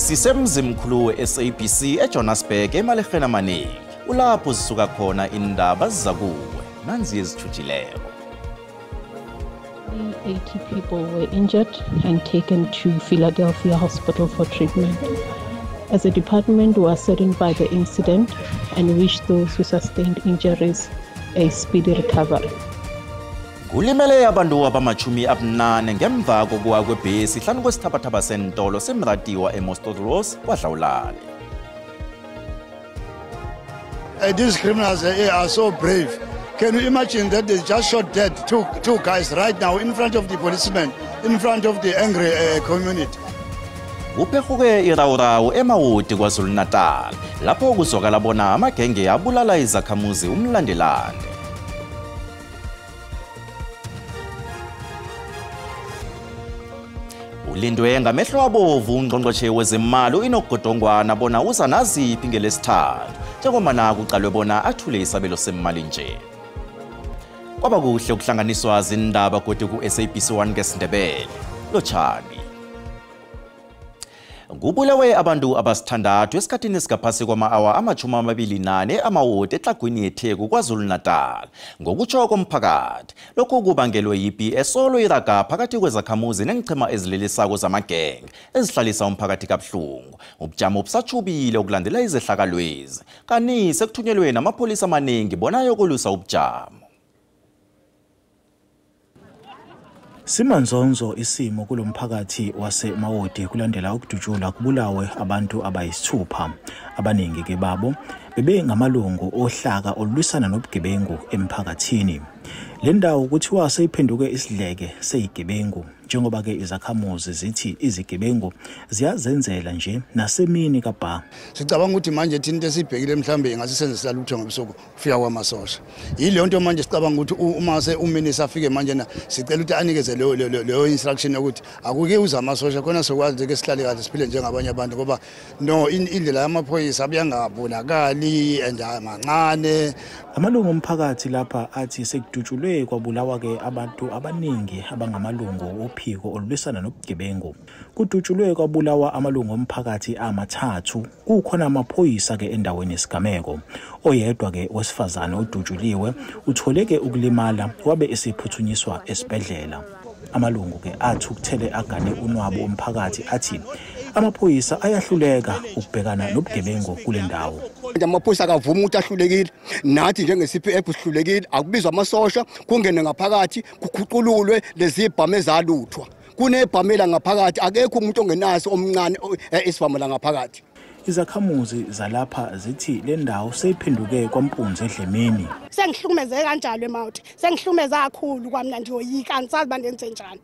Sisemzimkhulu we-SABC eJohannesburg emaleheni amaningi. Ulapho zisuka khona indaba zizakuwe. Nanzi ezithuthileyo. 80 people were injured and taken to Philadelphia Hospital for treatment. As a department, we are saddened by the incident and wish those who sustained injuries a speedy recovery. Kulimele abantu abamachumi abunane ngemva kokuwa kwebhesi hlanu kwesithabathaba sentolo semratiwa eMostodros kwaDlawulale. These criminals are so brave. Can you imagine that they just shot dead two guys right now in front of the policemen, in front of the angry community? Uphehuke irawurawu eMawoti KwaZulu-Natal lapho kuzwakala bona amagenge abulala izakhamuzi umlandelande. Ulindwe ngamehlo abovu ungqongqoshe wezemali uNokgodongwana bona uza naziphi ngelesithathu njengoba kuqalwe bona athule isabelo semali nje. Kwaba kuhle ukuhlanganiswa zindaba kodwa ku-SABC1 ngesindebele Lotshani. Kubulewe abantu abasithandathu esikhathini esingaphasi kwama-awa ama-24 amawodi eXhagwini yeTheku KwaZulu-Natal ngokutsho komphakathi. Lokhu kubangelwe yipi esolo iraga phakathi kwezakhamuzi nengichema ezilelisako zamagenge ezihlalisa umphakathi kabuhlungu. Ubujamo busachubile ukulandela izehlakalwezi kanise kuthunyelwe namapolisa amaningi bona yokulusa ubujamo. Simanzonzo isimo kulomphakathi waseMawoti kulandela ukudutshulwa kubulawe abantu abayisithupha. Abaningi ke babo bebe ngamalungu ohlaka olwisana nobugebengu emphakathini. Le ndawo kuthiwa seyiphenduke isidleke seyigebengu njengoba ke izakhamuzi zithi izigebengu ziyazenzela nje nasemini kabha. Sicabanga ukuthi manje thina into esibhekile mhlambe ingasisenzisa lutho ngobusuku kufika kwamasosha. Yileyo nto manje sicabanga ukuthi uma uMinisa afike manje na sicela ukuthi anikeze leyo instruction ukuthi akuke uza amasosha khona sokwazi ke sihlale kahle siphile njengabanye abantu ngoba no indlela yamaphoyisa abuyangabonakali and amancane. Amalungu omphakathi lapha athi sekudutshulwe kwabulawa ke abantu abaningi abangamalungu ophiko olwisana nobugebengu. Kudutshulwe kwabulawa amalungu omphakathi amathathu. Kukhona amaphoyisa ke endaweni yesigameko. Oyedwa ke wesifazane odutshuliwe utholeke ukulimala wabe esiphuthunyiswa esibhedlela. Amalungu ke athi ukuthele agane unwabo omphakathi athi amaphoyisa ayahluleka ukubhekana nobugebengu kule ndawo. Amaphoyisa akavuma ukuthi ahlulekile nathi njenge-CPF sihlulekile akubizwa amasosha kungene ngaphakathi kukhucululwe lezi ibhamu ezaluthwa. Kunebhamela ngaphakathi akekho umuntu ongenaso omncane esibhamela ngaphakathi. Izakhamuzi zalapha zithi le ndawo seyiphenduke kwampunzi edlemini. Sengihlukumezeke kanjalo eMawoti. Sengihlumeza kakhulu kwamna ndiyoyika angisazi bandenze njani.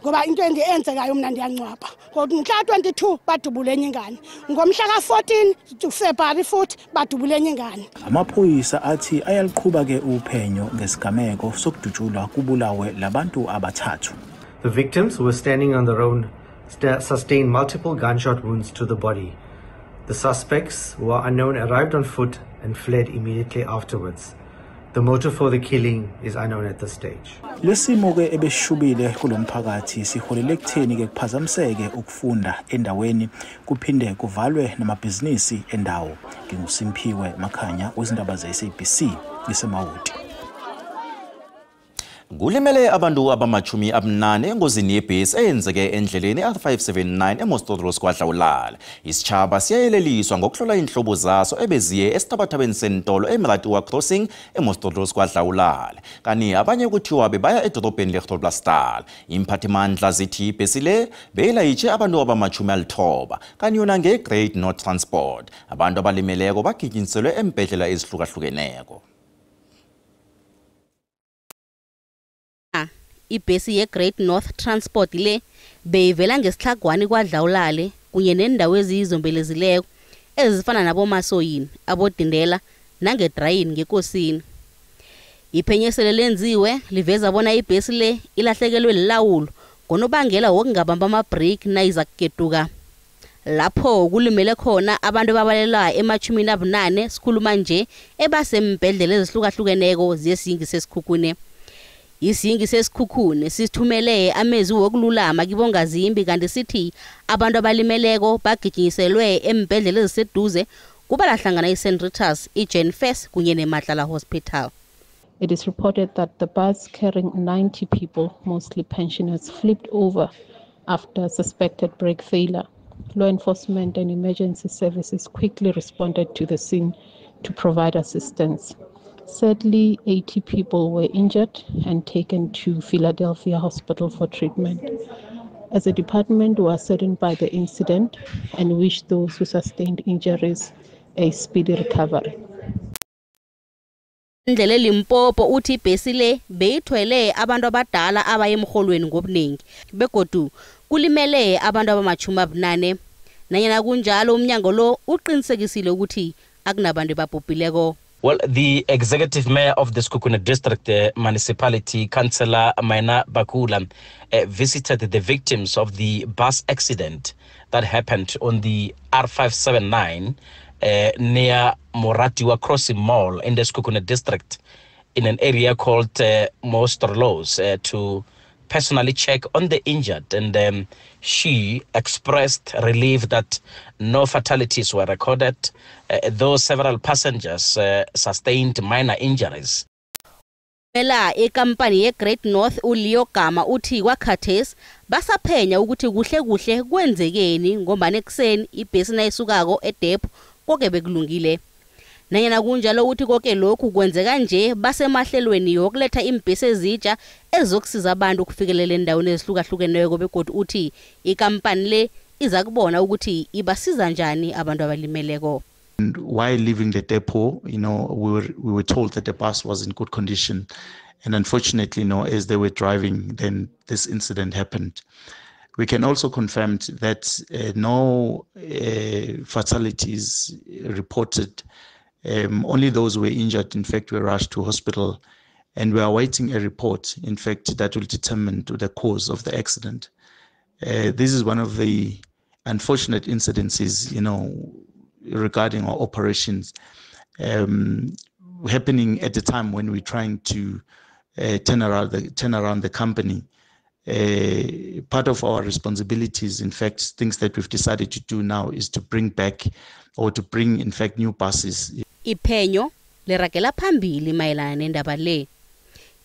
Ngoba into engiyenzekayo mina ndiyancwapha. Ngomhla 22 badubule enye ingane. Ngomhla ka14 February futhi badubule enye ingane. Amaphoyisa athi ayaliqhuba ke uphenyo ngesigameko sokudutshulwa kubulawe labantu abathathu. The victims who were standing on their own sustained multiple gunshot wounds to the body. The suspects, who are unknown, arrived on foot and fled immediately afterwards. The motive for the killing is unknown at this stage. Lesimo ke ebeshubile kulomphakathi siholele ekutheni ke kuphazamiseke ukufunda endaweni kuphinde kuvalwe namabhizinisi endawo. NginguSimphiwe Makhanya wezindaba ze-SABC iseMawoti. Kulimele abantu abamachumi abunane engozini yebhesi eyenzeke endleleni R579 eMostodros kwaDlawulale. Isitshaba siyayeleliswa ngokuhlola inhlobo zaso ebeziye esithabathabeni sentolo eMratiwa Crossing eMostodros kwaDlawulale. Kani abanye kuthiwa bebaya edorobheni leGroblersdal. Imphathimandla zithi ibhesi le beyilayitshe abantu abamachumi alithoba kani yona nge-Great North Transport. Abantu abalimeleko bagijinyiselwe embhedlela ezihlukahlukeneko. Ibhesi ye-Great North Transport le beyivela ngesihlagwani kwaDlawulale kunye nendawo eziyizombelezileko ezifana naboMasoyini, abodindela nangedrayini ngeKosini. Iphenyeselo lenziwe liveza bona ibhesi le ilahlekelwe lilawulo ngonobangela wokungabamba ama-brake nayiza kugeduka. Lapho kulimele khona abantu babalelwa ema-18 sikhuluma nje ebasembhedlela ezihlukahlukeneko zesingi sesikhukhune. Isingi sesikhukhune sithumele amezi wokululama kibongazimbi kanti sithi abantu abalimeleko bagijinyiselwe embhedlela eziseduze kubalahlangana iSt Rita's, iJane First kunye neMatlala Hospital. It is reported that the bus carrying 90 people, mostly pensioners, flipped over after suspected brake failure. Law enforcement and emergency services quickly responded to the scene to provide assistance. Sadly, 80 people were injured and taken to Philadelphia Hospital for treatment. As a department, we are saddened by the incident and wish those who sustained injuries a speedy recovery. Indlela Limpopo uthi ibhesi le beyithwele abantu abadala abaye emholweni ngobuningi begodu kulimele abantu abama-80 nanyana kunjalo umnyango lo uqinisekisile ukuthi akunabantu babhubhileko. Well, the executive mayor of the Sekhukhune district municipality, Councillor Maina Bakula, visited the victims of the bus accident that happened on the R579 near Moratiwa Crossing Mall in the Sekhukhune district in an area called Mosterloos to personally check on the injured, and she expressed relief that no fatalities were recorded, though several passengers sustained minor injuries. Ela ekampani ye-Great North uLeo Gama uthi kwakhathesi basaphenya ukuthi kuhle kwenzekeni ngoba nekuseni ibhesi nayisukako eDepho konke bekulungile. Nanyana kunjalo uthi konke lokhu kwenzeka nje basemahlelweni yokuletha imbhesi ezitsha ezokusiza abantu ukufikelela endaweni ezihlukahlukeneyo begodwa uthi ikampani le iza kubona ukuthi ibasiza njani abantu abalimeleko. While leaving the depot, we were told that the bus was in good condition, and unfortunately, as they were driving, then this incident happened. We can also confirm that no fatalities reported. Only those who were injured, in fact, were rushed to hospital, and we are awaiting a report, in fact, that will determine the cause of the accident. This is one of the unfortunate incidences, regarding our operations, happening at the time when we're trying to turn around the company. Part of our responsibilities, in fact, things that we've decided to do now is to bring back or to bring, in fact, new buses. Iphenyo lerakela phambili mayelana nendaba le.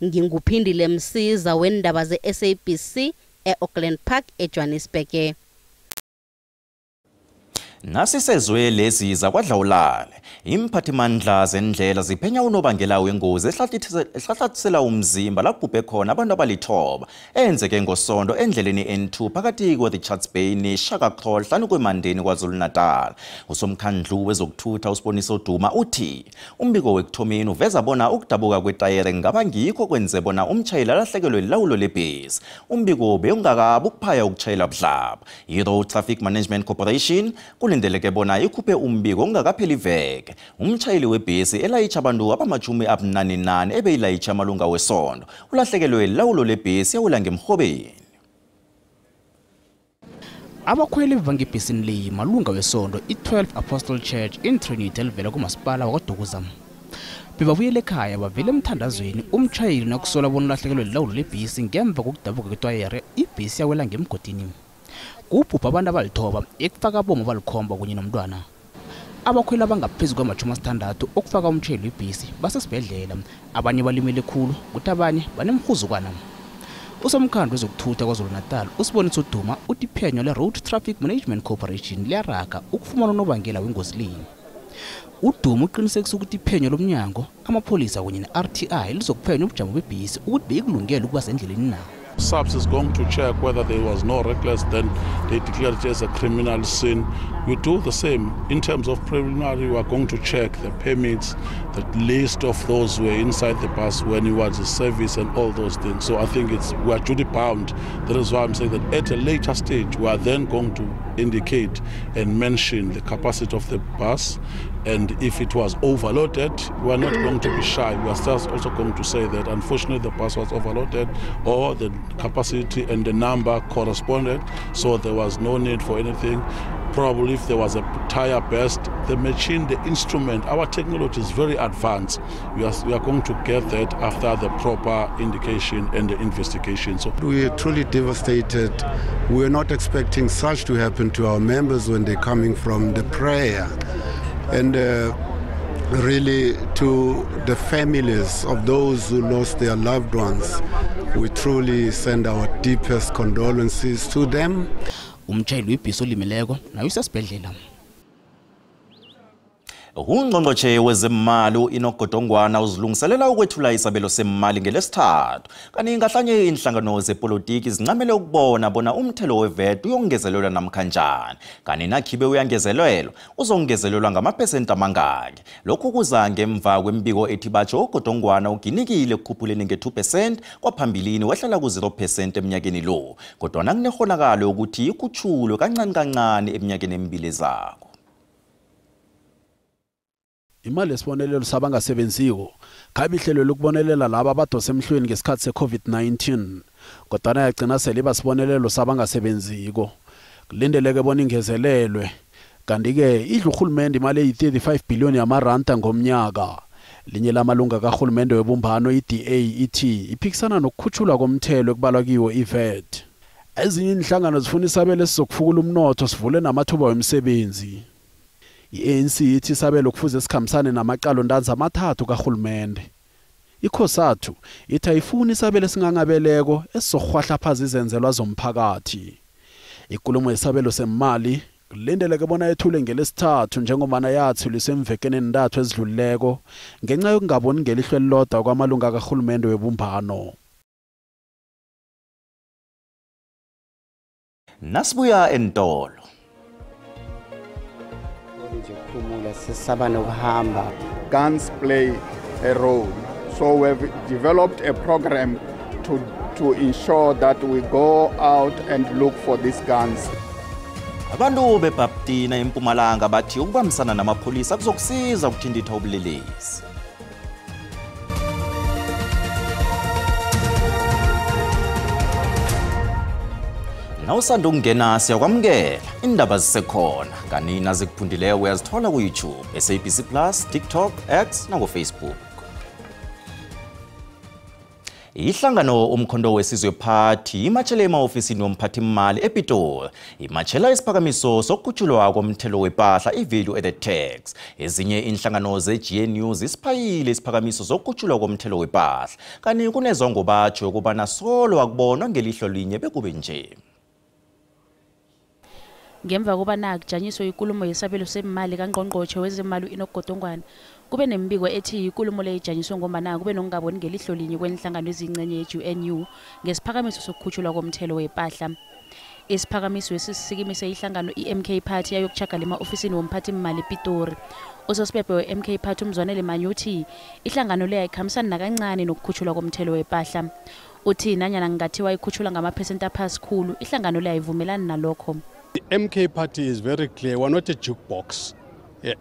Nginguphindile Msiza wendaba ze-SABC e-Auckland Park eJohannesburg. Nasisezwe lezi zakwadlawulale imphathimandla zendlela ziphenya unobangela wengozi ehlahlathisela umzimba lapho khona abantu abalithoba enzeke ngosonto endleleni N2 phakathi kweCharts Bay neShaka Khol hlanu kwemandeni KwaZulu-Natal. Usomkhandlu wezokuthutha uSiboniso Duma uthi umbiko wekuthomeni uveza bona ukudabuka kwetayere ngaba ngikho kwenze bona umtshayeli alahlekelwe lilawulo lebhesi. Umbiko beyongakabi ukuphaya ukutshayela budlabha. Road Traffic Management Corporation kulindeleke bona ikhuphe umbiko ongakapheli iveke. Umtshayeli webhesi elayitsha abantu abama-88 ebeyilayitsha amalunga wesonto ulahlekelwe lilawulo lebhesi yawula ngemhobeni. Abakhweli bangebhesini le malunga wesonto i-12 Apostle Church in Trinity elivela kumasipala wakwaDukuza bebabuyele ekhaya bavele emthandazweni umtshayeli nakusola bona ulahlekelwe lilawulo lebhesi ngemva kokudabuka kwetayere ibhesi yawela ngemgodini. Kubhubha abantu abalithoba ekufaka abomo balikhomba kunye nomntwana. Abakhweli abangaphezu kwama-60 okufaka umtshayeli webhesi basesibhedlela, abanye balimele khulu kuthi abanye banemhuzukwana. Usomkhandlu wezokuthutha KwaZulu-Natal uSiboniso Duma uthi iphenyo le-Road Traffic Management Corporation liyaraga ukufumana unobangela wengozi le. uDuma uqinisekisa ukuthi iphenyo lomnyango amapholisa kunye ne-RTI lizokuphenya ubujamo bebhesi ukuthi beyikulungela ukuba sendleleni na. SAPS is going to check whether there was no reckless, then they declared it as a criminal sin. We do the same. In terms of preliminary, we are going to check the permits, the list of those who were inside the bus when it was a service and all those things. So I think we are duty bound. That is why I'm saying that at a later stage, we are then going to indicate and mention the capacity of the bus. And if it was overloaded, we are not going to be shy. We are also going to say that unfortunately the bus was overloaded or the capacity and the number corresponded, so there was no need for anything. Probably if there was a tire burst, the machine, the instrument, our technology is very advanced. We are going to get that after the proper indication and the investigation. So we are truly devastated. We are not expecting such to happen to our members when they're coming from the prayer. And really to the families of those who lost their loved ones, we truly send our deepest condolences to them. Umtshayeli webhisi olimeleko naye usesibhedlela. Ungqongqotjhe wezemali u-Enoch Godongwana uzilungiselela ukwethula isabelo semali ngelesithathu. Kanti ngahlanye inhlangano zepolitiki zincamele ukubona bona umthelo we-VAT uyongezelelwa namkhanjani. Kanti nakhibe uyangezelelwa uzongezelelwa ngamaphesenti amangaki. Lokhu kuza ngemva kwembiko ethi batsho uGodongwana uginikile ekukhuphuleni nge-2% kwaphambilini wehlala ku-0% eminyakeni lo. Kodwa kunehonakalo ukuthi ikhutshulwe kancane eminyakeni emibili ezako. Imali esibonelelo sabangasebenziko khabe ihlelo lokubonelela laba abadose emhlweni ngesikhathi se-COVID-19 kodwa yagcina sele basibonelelo sabangasebenziko kulindeleke bona ingezelelwe kanti-ke idla urhulumende imali eyi-35 billion yamaranda ngomnyaka. Linye lamalunga kahulumende webumbano i-DA ithi iphikisana nokukhutshulwa komthelo ekubalwa kiwo i-VAT. Ezinye inhlangano zifuna isabelo esizokufukula umnotho sivule namathuba wemisebenzi. I-ANC ithi isabelo kufuze sikhambisane namacalo ntanzi amathathu kahulumende. ICOSATU ithi ayifuni isabelo esingangabeleko esizokhwahla izenzelwa zomphakathi. Ikulumo yesabelo semali kulindeleke bona yethule ngelesithathu njengobana yathuliswa emvekeni entathu ezidlulileko ngenxa yokungaboni ngelihlo elilodwa kwamalunga kahulumende webumbano. Nasibuya entolo. Guns play a role. So we've developed a program to ensure that we go out and look for these guns. Abantu beBaptina eMpumalanga bathi ukubambisana namapholisa kuzokusiza ukuthinditha ubulelesi. Nawusanda ukungena siyakwamukela indaba zisekhona kanina zikuphundileyo uyazithola ku YouTube, SABC Plus, TikTok, X na ku Facebook. Ihlangano umkhondo wesizwe party imachela emaofisini womphathi imali ePitoli imachela isiphakamiso sokukhutshulwa komthelo wepahla i-value added tax. Ezinye inhlangano ze-GNU zisiphayile isiphakamiso sokukhutshulwa komthelo wepahla kanti kunezongo batsho ukubana solo akubonwa ngelihlo linye bekube nje. Ngemva kobana kujanyiswa ikulumo yesabelo semali kaNgqongqotjhe wezemali u-Enoch Godongwana kube nembiko ethi ikulumo le ijanyiswe ngombana kube nokungaboni ngelihlo linye kwenhlangano ezingcenye ye-GNU ngesiphakamiso sokukhutshulwa komthelo wepahla. Isiphakamiso esisikimise ihlangano i-MK Party yayokuchaga ema-ofisini womphathi imali ePitori. Usosibebe we-MK Party uMzwanele Manyu uthi ihlangano le ayikhambisani nakancane nokukhutshulwa komthelo wepahla. Uthi nanyana ngingathiwa ikhutshulwa ngamaphesenti aphasi khulu ihlangano le ayivumelani nalokho. The MK Party is very clear. We're not a jukebox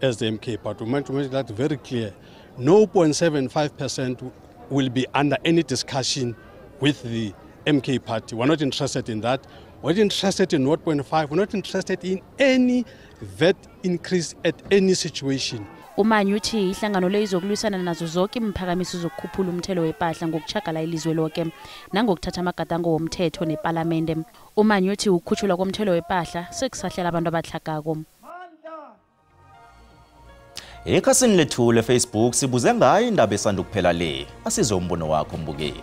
as the MK Party. We want to make that very clear. No 0.75% will be under any discussion with the MK Party. We're not interested in that. We're interested in 0.5. We're not interested in any VAT increase at any situation. Umanyu uthi ihlangano le izokulwisana nazo zonke imphakamiso zokukhuphula umthelo wepahla ngokuchagala ilizwe lonke nangokuthatha amagadango womthetho neparlamente. Umanyu uthi ukukhutshulwa komthelo wepahla sekusahlela abantu abahlakako. Ekhasini lethu leFacebook sibuze ngayo indaba esandukuphela le. Asizwe umbono wakho mbukeli.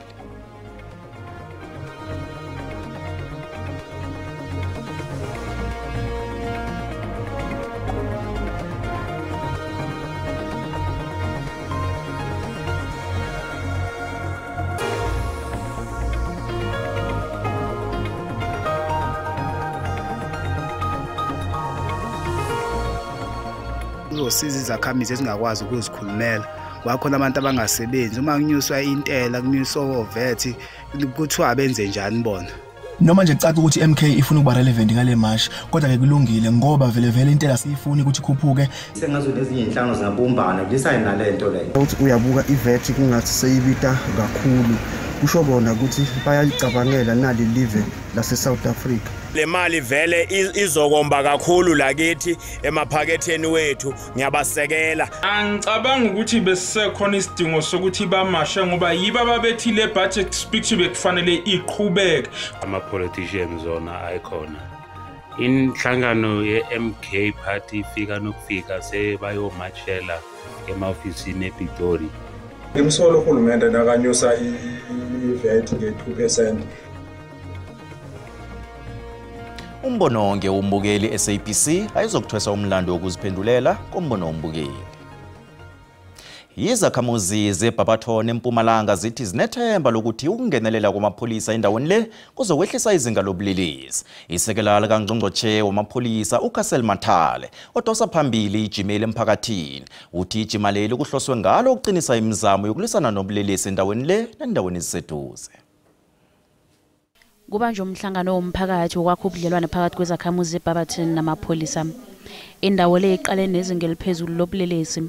Uzosiza izakhamizi ezingakwazi ukuzikhulumela wakhona abantu abangasebenzi uma kunyuswa intela kunyuswa VAT kuthiwa benze njani bona. Noma nje kucaca ukuthi MK ifuna ukuba relevant ngale march kodwa ke kulungile ngoba vele intela siyifuni ukuthi ikhuphuke. Sengazo lezinye inhlangano zabumbana kulisayina lento le. Uthi uyabuka iVAT kungathi seyibita kakhulu kusho bona ukuthi bayalicabangela nali live lase South Africa. Le mali vele izokomba kakhulu lakithi emaphaketheni wethu, ngiyabasekela. Angicabanga ukuthi besisekhona isidingo sokuthi bamashe ngoba yiba babethi le budget speech bekufanele iqhubeke. Ama politicians zona ayikhona. Inhlangano ye-MK party ifika nokufika sebayomashela ema-ofisini ePitori. Ngimsola uhulumende nakanyusa i-VAT nge-2%. Umbononke umbukeli SABC ayizokuthwesa umlando wokuziphendulela kombono wombukeli. Izakhamuzi zeBabaton eMpumalanga zithi zinethemba lokuthi ukungenelela kwamapholisa endaweni le kuzokwehlisa izinga lobulelesi. Isekela likaNgqongqotjhe wamapholisa uKasel Mathale odosa phambili ijimeli emphakathini uthi ijima leli kuhloswe ngalo ukuqinisa imizamo yokulwisana nobulelesi endaweni le nendaweni eziseduze. Kubanjwe umhlangano womphakathi wokwakha ubudlelwano phakathi kwezakhamuzi zeBabaton namapholisa. Indawo le iqale nezinga eliphezulu lobulelesi.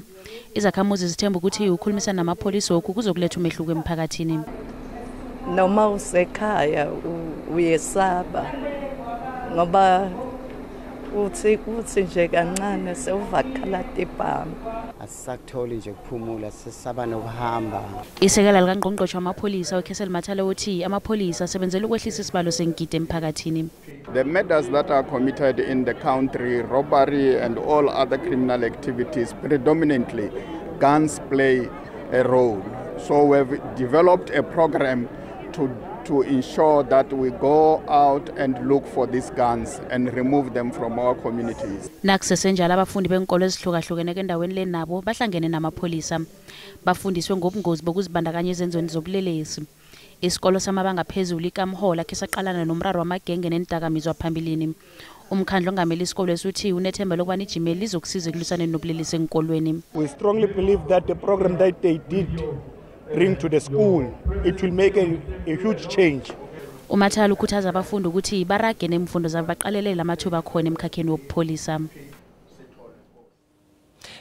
Izakhamuzi zithemba ukuthi ukukhulumisana namapholisa okhu kuzokuletha umehluko emphakathini. Noma usekhaya uyesaba ngoba uthi nje kancane sewuvakala tibhama. Asisakutholi nje kuphumula sisaba nokuhamba. Isekela likaNgqongqotjhe wamapholisa uKasel Mathale uthi amapholisa asebenzela ukwehlisa isibalo sengidi emphakathini. The murders that are committed in the country, robbery and all other criminal activities, predominantly guns play a role. So we've developed a program to ensure that we go out and look for these guns and remove them from our communities. Nakusesenjalo abafundi benkolo ezihlukahlukene endaweni le nabo bahlangene namapholisa. Bafundiswe ngobungozi bokuzibandakanya ezenzweni zobulelesi. Isikolo samabanga phezulu iKamhola ke saqalana nomraro wamagenge nentakamizwa phambilini. Umkhandlo ongameli isikolo esuthi unethemba lokubana ijimeli lizokusiza ekulisana nobulelesi enkolweni. We strongly believe that the program that they did bring to the school, it will make a huge change. Umathali ukhuthaza abafundi ukuthi barage nemfundo zabo baqalelele amathuba khona emkhakheni wobupholisa.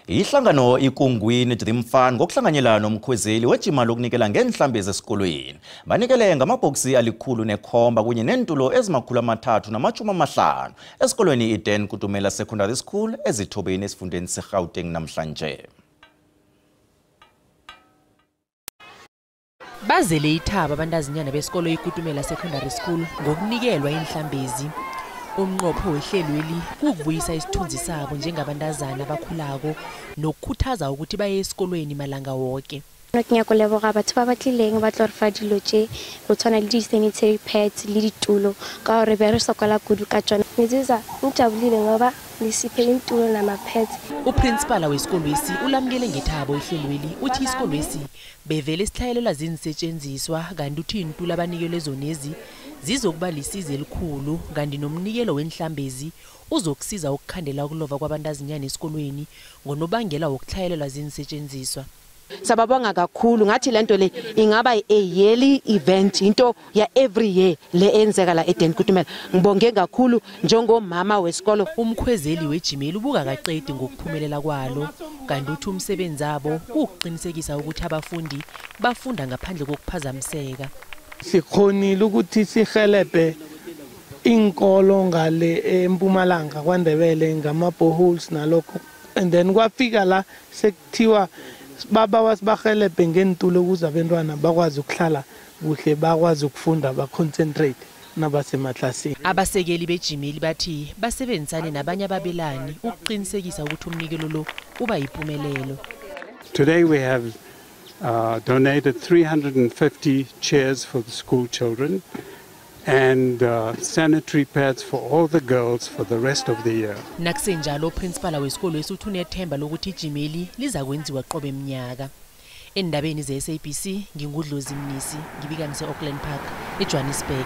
Ihlangano iKungwini Dream Fund ngokuhlanganyela nomkhwezeli wejima lokunikela ngenhlambezi esikolweni. Banikele ngamabhoksi alikhulu nekhomba kunye nentulo ezimakhulu amathathu namachumi amahlanu esikolweni iDen Kutumela Secondary School ezithobeni esifundeni seGauteng namhlanje. Bazele ithaba abantazinyana besikolo iKutumela Secondary School ngokunikelwa inhlambezi. Umnqopho wehlelweli ukubuyisa isithunzi sabo njengabantazana abakhulako nokukhuthaza ukuthi baye esikolweni malanga wonke. Nyakoleboga batho ba batlileng ba tlorfa dilo tse go tshwana le di-sanitary pads le ditulo ka gore be re sokola kudu ka tsona. Ngizizwa ngijabulile ngoba lisiphe intulo nama-pads. Uprinsipala wesikolwesi ulamukele ngethabo ihlelweli uthi isikolwesi bevele sihlayelela zinsetshenziswa kanti uthi intulo abanikelwe zonezi zizokuba lisize elikhulu kanti nomnikelo wenhlambezi uzokusiza ukukhandela ukulova kwabantazinyana esikolweni ngonobangela wokuhlayelelwa zinsetshenziswa. Sababonga kakhulu ngathi lento le ingaba a yearly event into ya every year le enzeka la eDen Kutumela. Ngibonge kakhulu njengomama wesikolo. Umkhwezeli wejimeli ubuka kaqedi ngokuphumelela kwalo kanti uthi umsebenzi wabo ukuqinisekisa ukuthi abafundi bafunda ngaphandle kokuphazamiseka. Sikhonile ukuthi sihelebhe inkolo ngale eMpumalanga kwaNdebele ngama-boreholes nalokho, and then kwafika la sekuthiwa baba wasibahelebhe ngentulo ukuze abantwana bakwazi ukuhlala kuhle bakwazi ukufunda baconcentrate nabasemaklasini. Abasekeli bejimeli bathi basebenzisane nabanye ababelani ukuqinisekisa ukuthi umnikelo lo uba yimpumelelo. Today we have donated 350 chairs for the school children and sanitary pads for all the girls for the rest of the year. Nakusenjalo principal wesikolo esuthi unethemba lokuthi ijimeli liza kwenziwa qobe eminyaka. Endabeni ze-SABC ngingudlozi Mnisi ngibika ngise-Auckland Park eJohannesburg.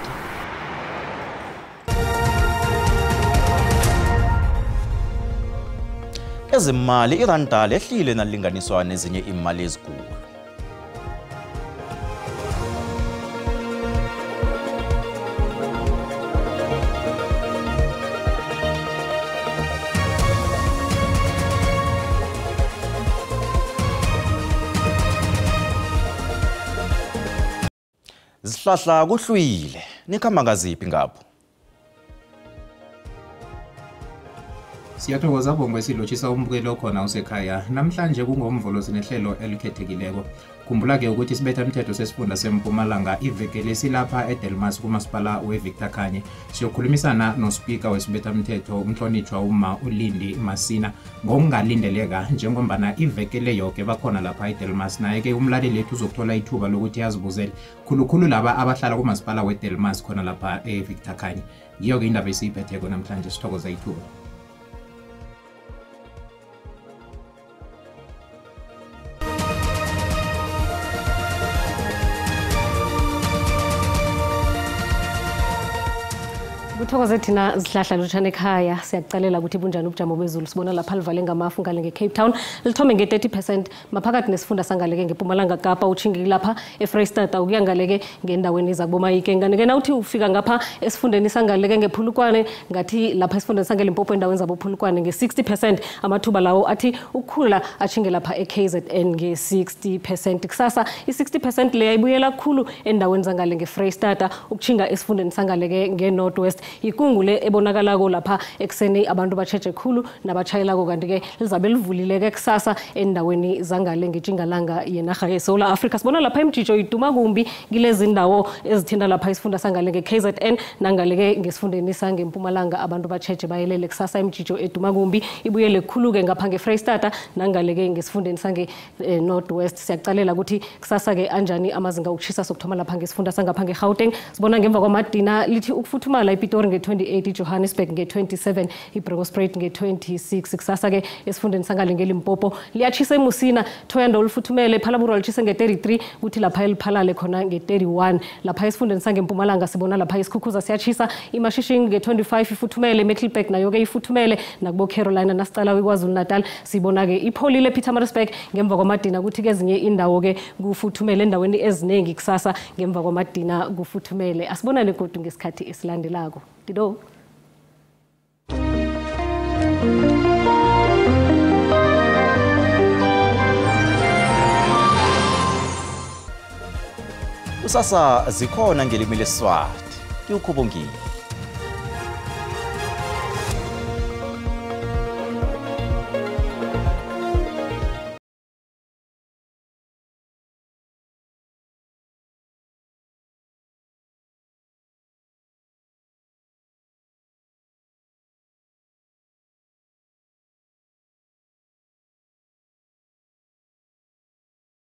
Ezimali iranda lehlile nalinganiswa nezinye imali ezinkulu. Zihlahla kuhlwile nikhamba ngaziphi ngapho? Siyathokoza Bongo esilotshisa umbukelo khona usekhaya. Namhlanje kungomvulo sinehlelo elikhethekileko. Khumbula ke ukuthi sibetha umthetho sesifunda seMpumalanga iveke lesilapha eDelmas kumasipala weVictor Khanye. Siyokhulumisana noSpeaker wesibetha umthetho umhlonitshwa uma uLindi Masina ngokungalindeleka njengombana iveke le yonke bakhona lapha eDelmas. Naye ke umlaleli lethu uzokuthola ithuba lokuthi yazibuzele khulukhulu laba abahlala kumasipala weDelmas khona lapha eVictor Khanye. Yiyo ke indaba esiyiphetheko namhlanje, sithokoza ithuba. Kuthokoze thina Zihlahla lutshane ekhaya. Siyakucalela ukuthi bunjani ubujamo bezulu. Sibona lapha livale ngamafu ngale ngeCape Town. Lithome nge-30% maphakathi nesifunda sangaleke ngeMpumalanga Kapa uchingi lapha eFreystata ukuya ngaleke ngendaweni zakubomayike. Ngane nawuthi ufika ngapha esifundeni sangaleke ngePhulukwane ngathi lapha esifundeni sangeLimpopo endaweni zaboPhulukwane nge-60% amathuba lawo athi ukukhula achinge lapha eKZN nge-60%. Kusasa i-60% le yayibuyela kakhulu endaweni zangale ngeFreystata ukuchinga esifundeni sangaleke ngeNorthwest. Ikungule ebonakalako lapha ekseni abantu batsheje khulu nabachayelako kanti ke lizabe livulileke kusasa endaweni zangale ngejingalanga yenarha yeSouth Africa. Sibona lapha imjijo iduma kumbi kilezi ndawo ezithinta lapha isifunda sangale ngeKZN nangaleke ngesifundeni sangeMpumalanga abantu batsheje bayelele kusasa imjijo eduma kumbi ibuyele khuluke ngapha ngeFreystata nangaleke ngesifundeni sange Northwest. Siyakucalela ukuthi kusasa ke anjani amazinga okuchisa sokuthoma lapha ngesifunda sangapha ngeGauteng. Sibona ngemva kwamadina lithi ukufuthumala iPitori nge-28, Johannesburg nge-27, iBrownspread nge-26. Kusasa ke esifundeni sangale ngeLimpopo liyachisa eMusina, Thoyanda olufuthumele, Phalaburo lichise nge-33, kuthi lapha eliphalale khona nge-31. Lapha esifundeni sangeMpumalanga sibona lapha isikhukhuza siyachisa, iMashishini nge-25 ifuthumele, Mecklenburg nayo ke ifuthumele, nakubo Carolina nasicala kweKwaZulu Natal sibona ke ipholile Pietermaritzburg ngemva kwamadina kuthi kezinye indawo ke kufuthumele endaweni eziningi kusasa ngemva kwamadina kufuthumele. Asibonane kodwa ngesikhathi esilandelako. Dido. Usasa zikhona ngelimi leSwati. Kukhubongile.